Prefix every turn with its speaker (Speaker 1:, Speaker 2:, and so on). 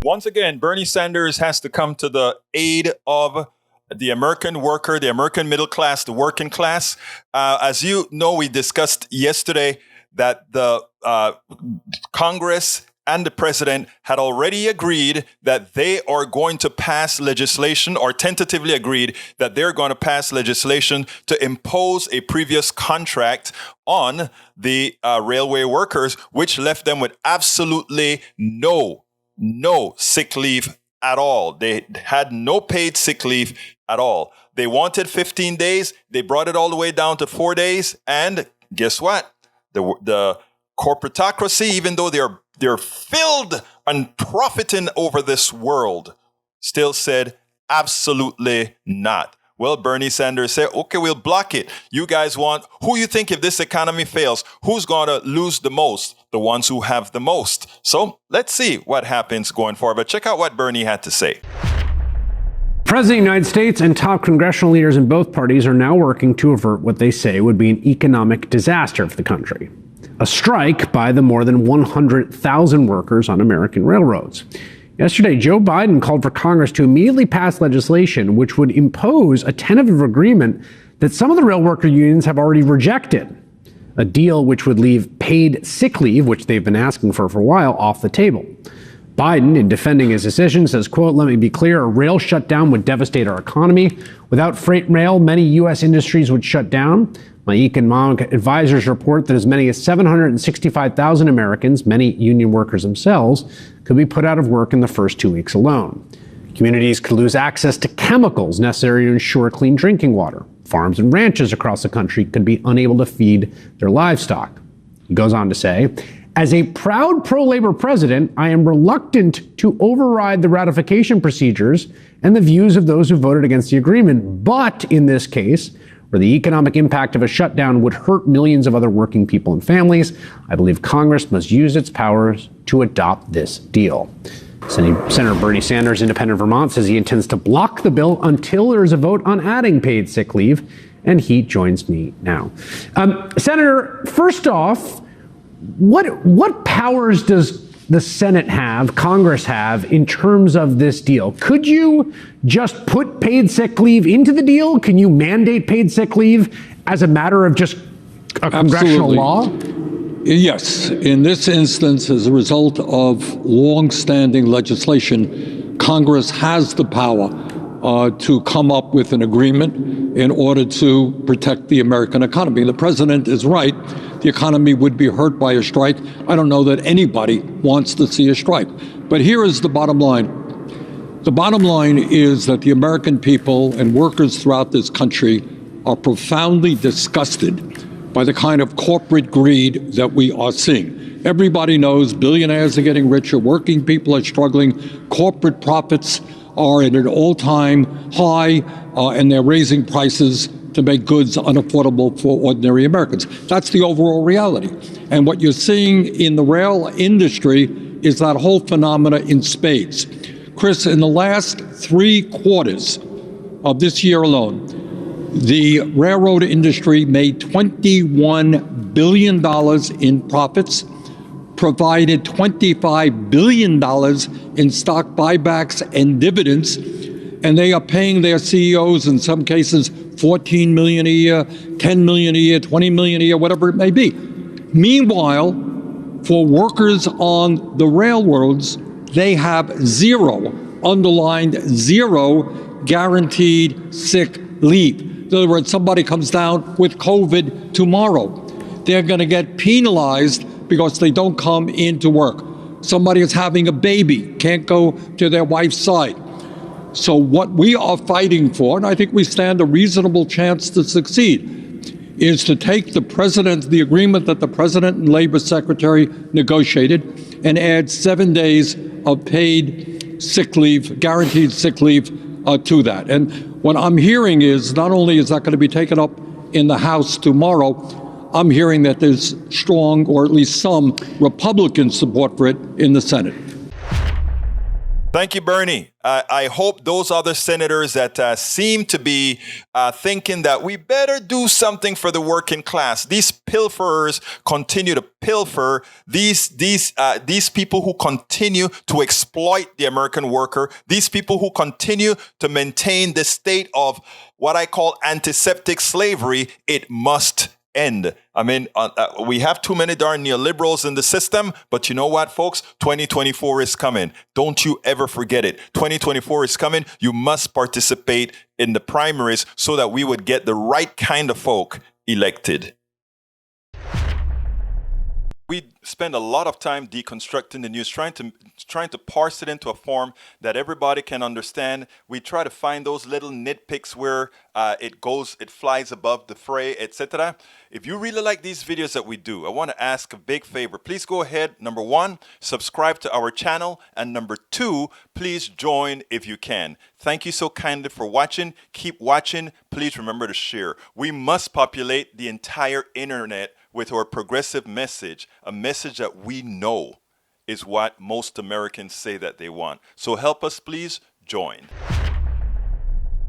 Speaker 1: Once again, Bernie Sanders has to come to the aid of the American worker, the American middle class, the working class. As you know, we discussed yesterday that the Congress and the president had already agreed that they are going to pass legislation, or tentatively agreed that they're going to pass legislation to impose a previous contract on the railway workers, which left them with absolutely no sick leave at all. They had no paid sick leave at all. They wanted 15 days. They brought it all the way down to 4 days. And guess what? The corporatocracy, even though they're filled and profiting over this world, still said absolutely not. Well, Bernie Sanders said, okay, we'll block it. You guys want, who you think if this economy fails, who's going to lose the most? The ones who have the most. So let's see what happens going forward. But check out what Bernie had to say.
Speaker 2: President of the United States and top congressional leaders in both parties are now working to avert what they say would be an economic disaster for the country. A strike by the more than 100,000 workers on American railroads. Yesterday, Joe Biden called for Congress to immediately pass legislation which would impose a tentative agreement that some of the rail worker unions have already rejected. A deal which would leave paid sick leave, which they've been asking for a while, off the table. Biden, in defending his decision, says, quote, "Let me be clear, a rail shutdown would devastate our economy. Without freight rail, many U.S. industries would shut down. My economic advisors report that as many as 765,000 Americans, many union workers themselves, could be put out of work in the first 2 weeks alone. Communities could lose access to chemicals necessary to ensure clean drinking water. Farms and ranches across the country could be unable to feed their livestock." He goes on to say, "As a proud pro-labor president, I am reluctant to override the ratification procedures and the views of those who voted against the agreement. But in this case, where the economic impact of a shutdown would hurt millions of other working people and families, I believe Congress must use its powers to adopt this deal." Senator Bernie Sanders, independent Vermont, says he intends to block the bill until there is a vote on adding paid sick leave, and he joins me now. Senator, first off, what powers does the Senate have, Congress have, in terms of this deal? Could you just put paid sick leave into the deal? Can you mandate paid sick leave as a matter of just a congressional law?
Speaker 3: Yes. In this instance, as a result of long-standing legislation, Congress has the power to come up with an agreement in order to protect the American economy. The president is right. The economy would be hurt by a strike. I don't know that anybody wants to see a strike. But here is the bottom line. The bottom line is that the American people and workers throughout this country are profoundly disgusted by the kind of corporate greed that we are seeing. Everybody knows billionaires are getting richer, working people are struggling, corporate profits are at an all-time high, and they're raising prices to make goods unaffordable for ordinary Americans. That's the overall reality. And what you're seeing in the rail industry is that whole phenomena in spades. Chris, in the last 3 quarters of this year alone, the railroad industry made $21 billion in profits, provided $25 billion in stock buybacks and dividends, and they are paying their CEOs, in some cases, $14 million a year, $10 million a year, $20 million a year, whatever it may be. Meanwhile, for workers on the railroads, they have zero, underlined zero, guaranteed sick leave. In other words, somebody comes down with COVID tomorrow. They're going to get penalized because they don't come into work. Somebody is having a baby, can't go to their wife's side. So what we are fighting for, and I think we stand a reasonable chance to succeed, is to take the agreement that the President and Labor Secretary negotiated and add 7 days of paid sick leave, guaranteed sick leave to that. And what I'm hearing is not only is that going to be taken up in the House tomorrow, I'm hearing that there's strong, or at least some, Republican support for it in the Senate.
Speaker 1: Thank you, Bernie. I hope those other senators that seem to be thinking that we better do something for the working class. These pilferers continue to pilfer. These people who continue to exploit the American worker. These people who continue to maintain this state of what I call antiseptic slavery. It must end. I mean, we have too many darn neoliberals in the system, but you know what, folks? 2024 is coming. Don't you ever forget it. 2024 is coming. You must participate in the primaries so that we would get the right kind of folk elected. We spend a lot of time deconstructing the news, trying to parse it into a form that everybody can understand. We try to find those little nitpicks where it flies above the fray, etc. If you really like these videos that we do, I want to ask a big favor. Please go ahead. Number one, subscribe to our channel. And number two, please join if you can. Thank you so kindly for watching. Keep watching. Please remember to share. We must populate the entire internet with our progressive message, a message that we know is what most Americans say that they want. So help us, please join.